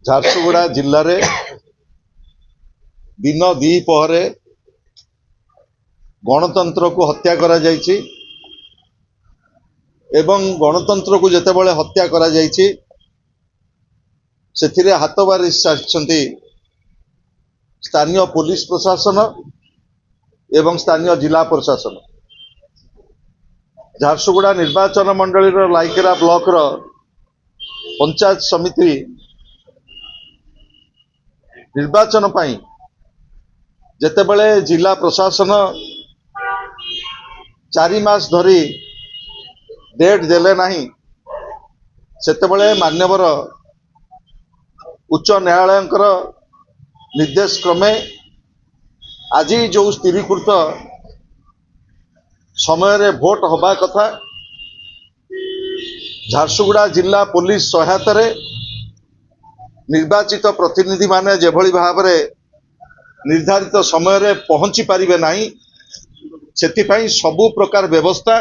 झारसुगुड़ा जिले में दिन द्विपहरे गणतंत्र को हत्या करा जायछि एवं गणतंत्र को जेतेबेले हत्या करा जायछि सेथिरे हाथबारी साजिଛନ୍ତି स्थानीय पुलिस प्रशासन एवं स्थानीय जिला प्रशासन। झारसुगुड़ा निर्वाचन मंडली लाइकेरा ब्लॉक रो पंचायत समिति निर्वाचन पाई जेतेबेले जिला प्रशासन 4 मास धरी डेट देले नहीं सेतेबेले मान्यवर उच्च न्यायालय निर्देश क्रमे आज जो स्थिरीकृत समय रे भोट होबा कथा झारसुगुड़ा जिला पुलिस सहायता रे निर्वाचित प्रतिनिधि माने जेभली भाव रे निर्धारित समय रे पहुंची पारिबे नाही सेतिपई सबु प्रकार व्यवस्था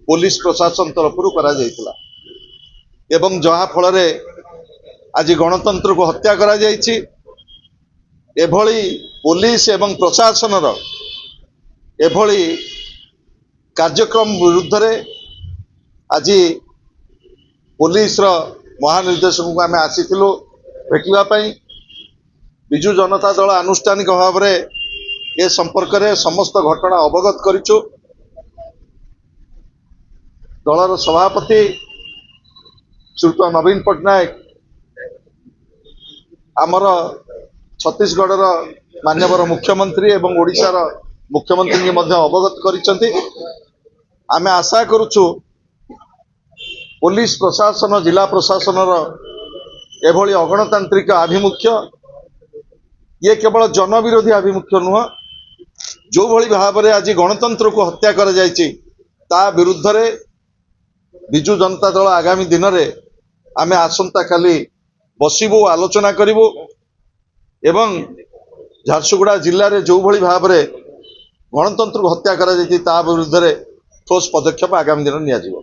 पुलिस प्रशासन तरफ करा जायतिला एवं जहा फल रे आज गणतंत्र को हत्या करा जायछि। एभली पुलिस एवं प्रशासन रो एभली कार्यक्रम विरुद्ध रे आज पुलिस रो महानिर्देशक को आमे आसीथिलु भेटिबा पई बिजु जनता दल आनुष्ठानिक भाव रे ए संपर्क रे समस्त घटना अवगत करिछु। दलर सभापति श्रीयुत नवीन पटनायक आमर छत्तीसगढ़ मान्यवर मुख्यमंत्री एवं ओडिशार मुख्यमंत्री की मध्य अवगत करिसेंती। आमे आशा करूछु पुलिस प्रशासन जिला प्रशासन एभली अगणतांत्रिक आभिमुख्य ये केवल जनविरोधी आभिमुख्य नुह जो भली भाव में आज गणतंत्र को हत्या कर जायछि ता विरुद्ध रे बिजु जनता दल आगामी दिन में आमे आसंता काली बसिबु आलोचना करिबु एवं झारसुगुड़ा जिले में जो भली भाव में गणतंत्र को हत्या करा जायछि ता विरुद्ध रे ठोस पदक्षेप आगामी दिन निया जिवो।